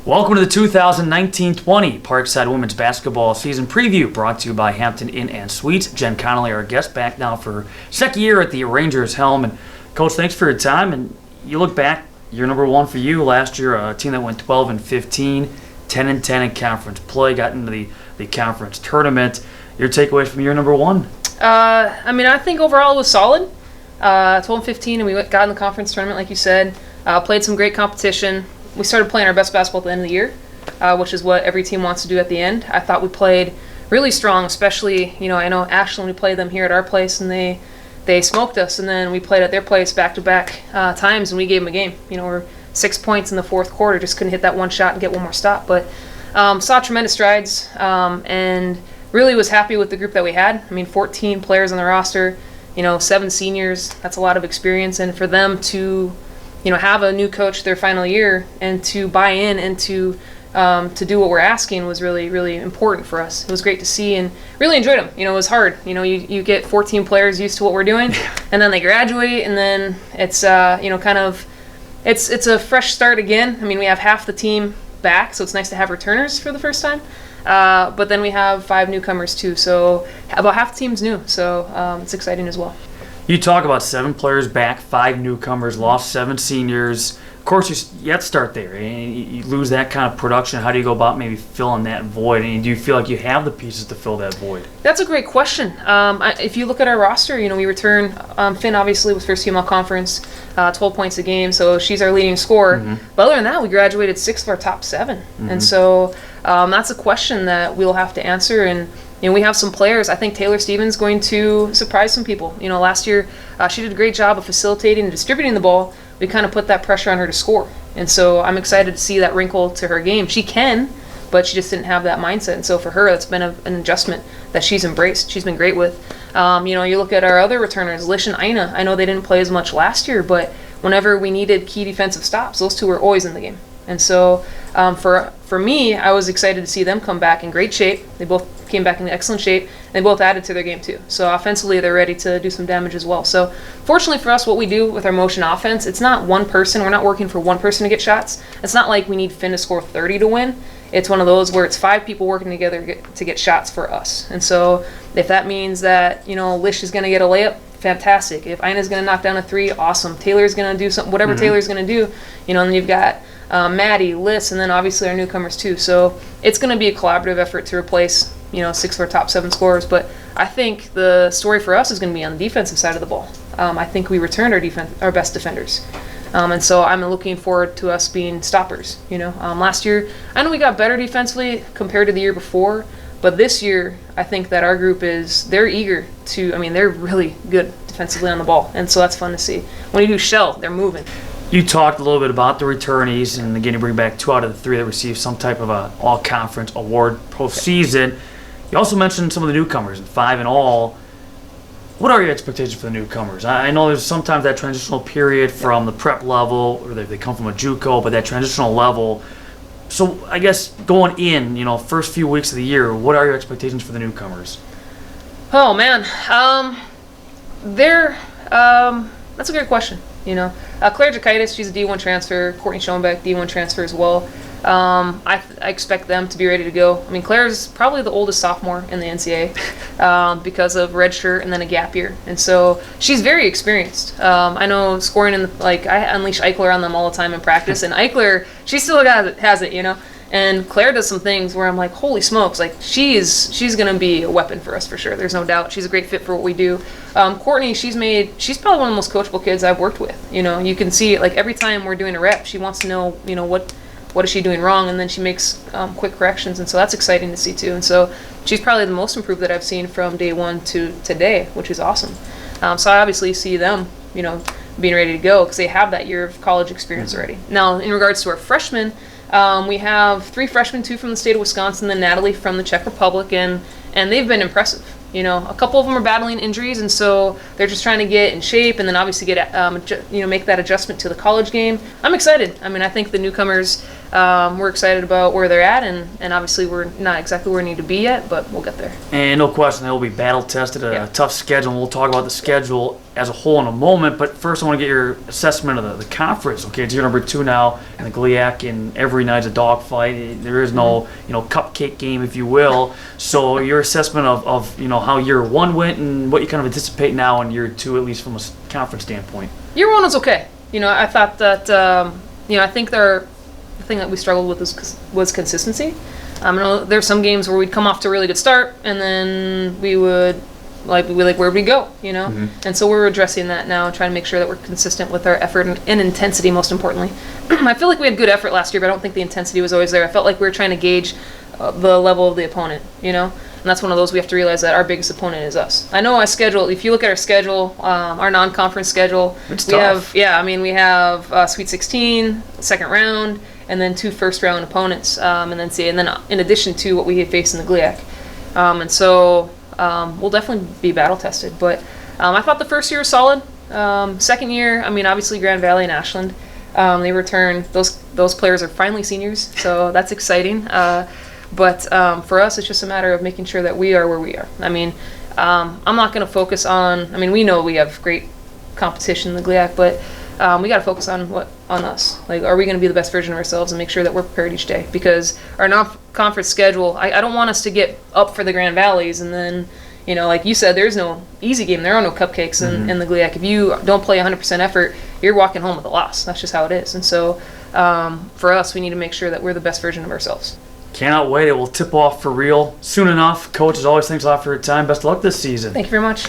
Welcome to the 2019-20 Parkside Women's Basketball Season Preview, brought to you by Hampton Inn and Suites. Jen Connolly, our guest, back now for second year at the Rangers helm. And Coach, thanks for your time. And you look back, year number one for you last year, a team that went 12-15, 10-10 in conference play, got into the conference tournament. Your takeaways from year number one? I think overall it was solid. 12-15, and we got in the conference tournament, like you said. Played some great competition. We started playing our best basketball at the end of the year, which is what every team wants to do at the end. I thought we played really strong, especially, I know Ashland, we played them here at our place, and they smoked us, and then we played at their place back-to-back times, and we gave them a game. We're 6 points in the fourth quarter, just couldn't hit that one shot and get one more stop. But saw tremendous strides, and really was happy with the group that we had. 14 players on the roster, 7 seniors. That's a lot of experience, and for them to have a new coach their final year and to buy in and to do what we're asking was really, really important for us. It was great to see and really enjoyed them. It was hard. You get 14 players used to what we're doing, and then they graduate, and then it's it's a fresh start again. We have half the team back, so it's nice to have returners for the first time. But then we have 5 newcomers too, so about half the team's new. So it's exciting as well. You talk about 7 players back, 5 newcomers, lost 7 seniors. Of course, you have to start there. And you lose that kind of production. How do you go about maybe filling that void? And do you feel like you have the pieces to fill that void? That's a great question. If you look at our roster, we return Finn, obviously, was first team all conference, 12 points a game, so she's our leading scorer. Mm-hmm. But other than that, we graduated 6 of our top 7. Mm-hmm. And so that's a question that we'll have to answer. And we have some players. I think Taylor Stevens going to surprise some people. Last year she did a great job of facilitating and distributing the ball. We kind of put that pressure on her to score. And so I'm excited to see that wrinkle to her game. She can, but she just didn't have that mindset. And so for her, that's been an adjustment that she's embraced. She's been great with. You look at our other returners, Lish and Ina. I know they didn't play as much last year, but whenever we needed key defensive stops, those 2 were always in the game. And so for me, I was excited to see them come back in great shape. They both came back in excellent shape. They both added to their game too. So offensively, they're ready to do some damage as well. So fortunately for us, what we do with our motion offense, it's not one person. We're not working for one person to get shots. It's not like we need Finn to score 30 to win. It's one of those where it's 5 people working together to get shots for us. And so if that means that, Lish is going to get a layup, fantastic. If Ina's going to knock down a 3, awesome. Taylor's going to do something, whatever Taylor's going to do, and then you've got Maddie, Liz, and then obviously our newcomers too. So it's going to be a collaborative effort to replace 6 of our top 7 scorers. But I think the story for us is going to be on the defensive side of the ball. I think we returned our best defenders. And so I'm looking forward to us being stoppers. Last year, I know we got better defensively compared to the year before, but this year, I think that our group they're eager to, they're really good defensively on the ball. And so that's fun to see. When you do shell, they're moving. You talked a little bit about the returnees, and again, you bring back 2 out of the 3 that received some type of a all-conference award postseason. You also mentioned some of the newcomers, 5 in all. What are your expectations for the newcomers? I know there's sometimes that transitional period from the prep level, or they come from a JUCO, but that transitional level. So I guess going in, first few weeks of the year, what are your expectations for the newcomers? Oh man, that's a great question. Claire Jakaitis, she's a D1 transfer. Courtney Schoenbeck, D1 transfer as well. I expect them to be ready to go. Claire's probably the oldest sophomore in the NCAA because of redshirt and then a gap year. And so she's very experienced. I know scoring I unleash Eichler on them all the time in practice. And Eichler, she still has it. And Claire does some things where I'm like, holy smokes, she's going to be a weapon for us for sure. There's no doubt. She's a great fit for what we do. Courtney, she's probably one of the most coachable kids I've worked with. You can see it, every time we're doing a rep, she wants to know, what is she doing wrong, and then she makes quick corrections, and so that's exciting to see too. And so she's probably the most improved that I've seen from day 1 to today, which is awesome. So I obviously see them, being ready to go because they have that year of college experience already. Now, in regards to our freshmen, we have 3 freshmen, 2 from the state of Wisconsin, then Natalie from the Czech Republic, and they've been impressive. A couple of them are battling injuries, and so they're just trying to get in shape, and then obviously get make that adjustment to the college game. I'm excited. I think the newcomers, we're excited about where they're at, and obviously we're not exactly where we need to be yet, but we'll get there. And no question, they'll be battle tested, a tough schedule. And we'll talk about the schedule as a whole in a moment. But first, I want to get your assessment of the conference. Okay, it's year number 2 now, and the GLIAC, and every night's a dogfight. There is no cupcake game, if you will. So your assessment of how year 1 went and what you kind of anticipate now in year 2, at least from a conference standpoint. Year 1 was okay. I thought that I think the thing that we struggled with was consistency. There's some games where we'd come off to a really good start, and then we would where'd we go, And so we're addressing that now and trying to make sure that we're consistent with our effort and intensity, most importantly. I feel like we had good effort last year, but I don't think the intensity was always there. I felt like we were trying to gauge the level of the opponent, And that's one of those we have to realize that our biggest opponent is us. I know our schedule, if you look at our schedule, our non-conference schedule, it's we tough. we have Sweet 16, second round, and then 2 first-round opponents, and then in addition to what we face in the GLIAC. And so we'll definitely be battle-tested. But I thought the first year was solid. Second year, obviously Grand Valley and Ashland, they returned. Those players are finally seniors, so that's exciting. But for us, it's just a matter of making sure that we are where we are. I'm not going to focus on. We know we have great competition in the GLIAC, but we got to focus on us. Are we going to be the best version of ourselves and make sure that we're prepared each day? Because our non-conference schedule, I don't want us to get up for the Grand Valleys and then, like you said, there's no easy game. There are no cupcakes in the GLIAC. If you don't play 100% effort, you're walking home with a loss. That's just how it is. And so for us, we need to make sure that we're the best version of ourselves. Cannot wait. It will tip off for real soon enough. Coach, as always, thanks a lot for your time. Best of luck this season. Thank you very much.